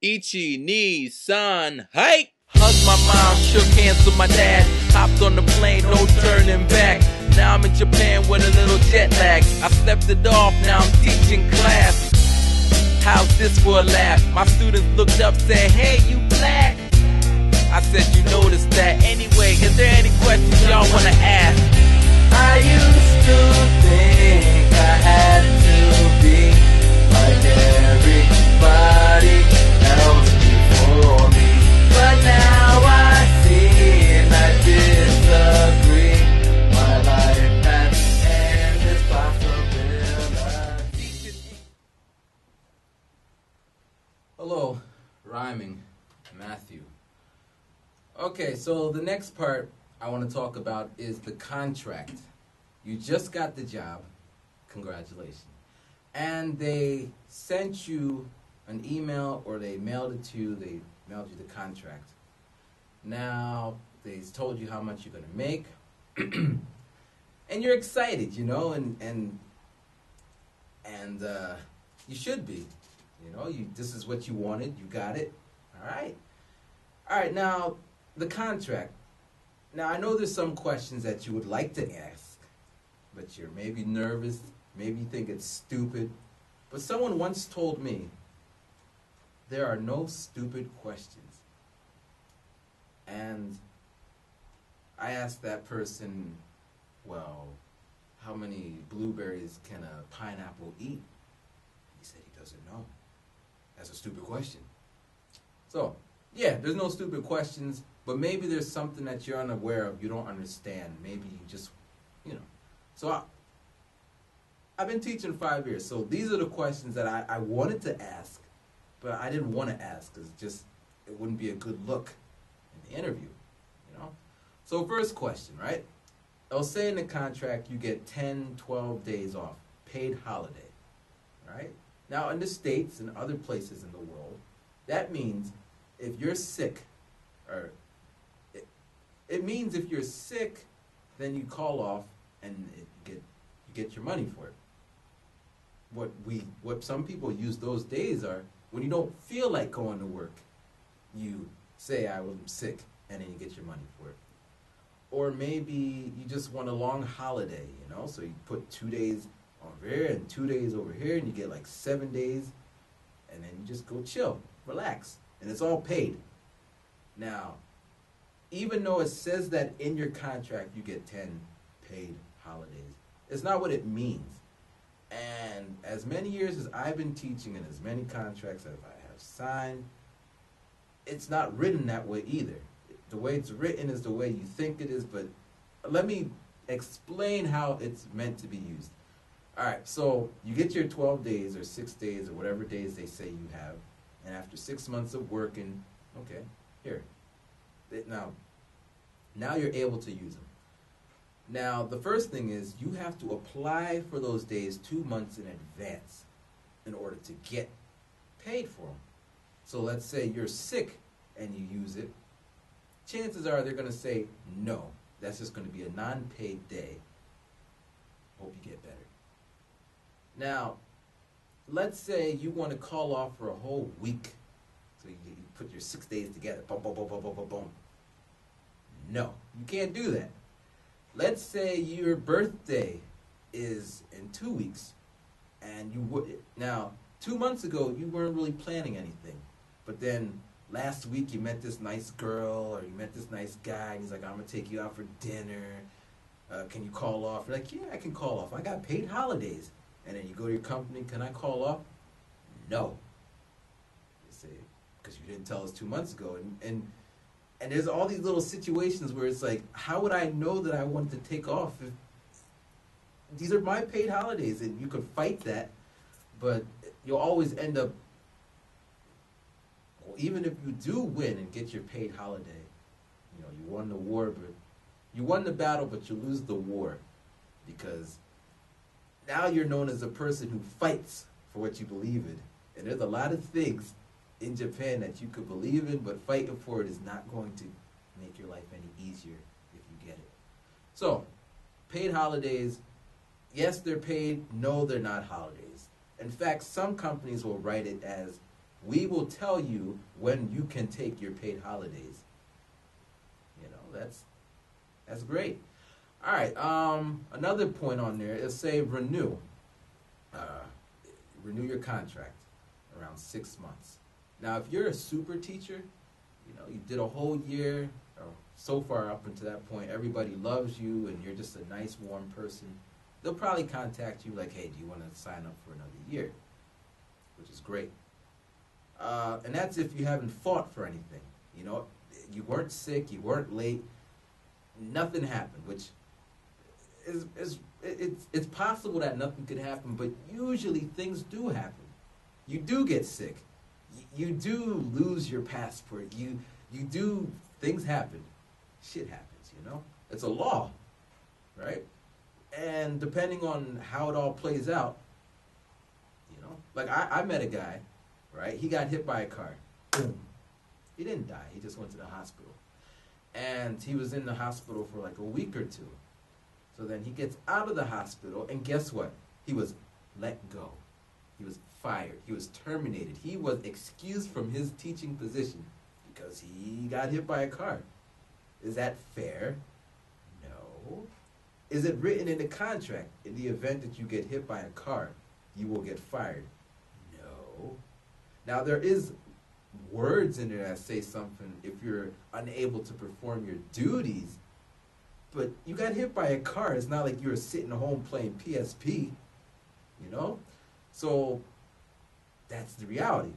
Ichi, san, hike! Hugged my mom, shook hands with my dad. Hopped on the plane, no turning back. Now I'm in Japan with a little jet lag. I stepped it off, now I'm teaching class. How's this for a laugh? My students looked up, said, hey, you black? I said, you noticed that. Anyway, is there any questions y'all wanna ask? I used to think I had to be like everybody else before me, but now I see and I disagree. My life has endless possibilities. Hello, rhyming Matthew. Okay, so the next part I want to talk about is the contract. You just got the job, congratulations. And they sent you an email or they mailed it to you, they mailed you the contract. Now, they told you how much you're going to make. And you're excited, you know, and you should be. You know, this is what you wanted, you got it. All right, now, the contract. Now, I know there's some questions that you would like to ask, but you're maybe nervous, maybe you think it's stupid. But someone once told me, there are no stupid questions. And I asked that person, well, how many blueberries can a pineapple eat? He said he doesn't know. That's a stupid question. So, yeah, there's no stupid questions. But maybe there's something that you're unaware of, you don't understand. Maybe you just, you know. So I've been teaching 5 years. So these are the questions that I wanted to ask, but I didn't want to ask because it wouldn't be a good look in the interview, you know. So first question, right? I'll say in the contract you get 10, 12 days off, paid holiday, right? Now in the States and other places in the world, that means if you're sick, or it means if you're sick, then you call off and you get your money for it. What some people use those days are when you don't feel like going to work, you say I'm sick, and then you get your money for it. Or maybe you just want a long holiday, you know, so you put 2 days over here and 2 days over here, and you get like 7 days, and then you just go chill, relax, and it's all paid. Now, even though it says that in your contract you get 10 paid holidays, it's not what it means. And as many years as I've been teaching and as many contracts as I have signed, it's not written that way either. The way it's written is the way you think it is, but let me explain how it's meant to be used. All right, so you get your 12 days or 6 days or whatever days they say you have, and after 6 months of working, okay, here. Now you're able to use them. Now, the first thing is you have to apply for those days 2 months in advance in order to get paid for them. So let's say you're sick and you use it. Chances are they're going to say, no, that's just going to be a non-paid day. Hope you get better. Now, let's say you want to call off for a whole week. So you put your 6 days together. Boom, boom, boom, boom, boom, boom, boom. No, you can't do that. Let's say your birthday is in 2 weeks, and now 2 months ago you weren't really planning anything, but then last week you met this nice girl or you met this nice guy, and he's like, I'm gonna take you out for dinner. Can you call off? You're like, yeah, I can call off. I got paid holidays. And then you go to your company, can I call off? No. You say, because you didn't tell us 2 months ago, and there's all these little situations where it's like, how would I know that I wanted to take off if these are my paid holidays? And you could fight that, but you'll always end up, well, even if you do win and get your paid holiday, you know, you won the war, but you won the battle, but you lose the war, because now you're known as a person who fights for what you believe in. And there's a lot of things in Japan that you could believe in, but fighting for it is not going to make your life any easier if you get it. So, paid holidays, yes, they're paid. No, they're not holidays. In fact, some companies will write it as We will tell you when you can take your paid holidays. You know, that's great. All right. Another point on there is say renew. Renew your contract around 6 months. Now, if you're a super teacher, you know, you did a whole year, or so far up until that point, everybody loves you and you're just a nice, warm person, they'll probably contact you like, hey, do you want to sign up for another year? Which is great. And that's if you haven't fought for anything. You know, you weren't sick, you weren't late, nothing happened, which it's possible that nothing could happen, but usually things do happen. You do get sick. You do lose your passport. You do, things happen. Shit happens, you know? It's a law, right? And depending on how it all plays out, you know, like I met a guy, right? He got hit by a car. Boom. He didn't die. He just went to the hospital. And he was in the hospital for like a week or two. So then he gets out of the hospital, and guess what? He was let go. He was fired. He was terminated. He was excused from his teaching position because he got hit by a car. Is that fair? No. Is it written in the contract, in the event that you get hit by a car, you will get fired? No. Now, there is words in there that say something if you're unable to perform your duties, but you got hit by a car. It's not like you were sitting home playing PSP, you know? So that's the reality.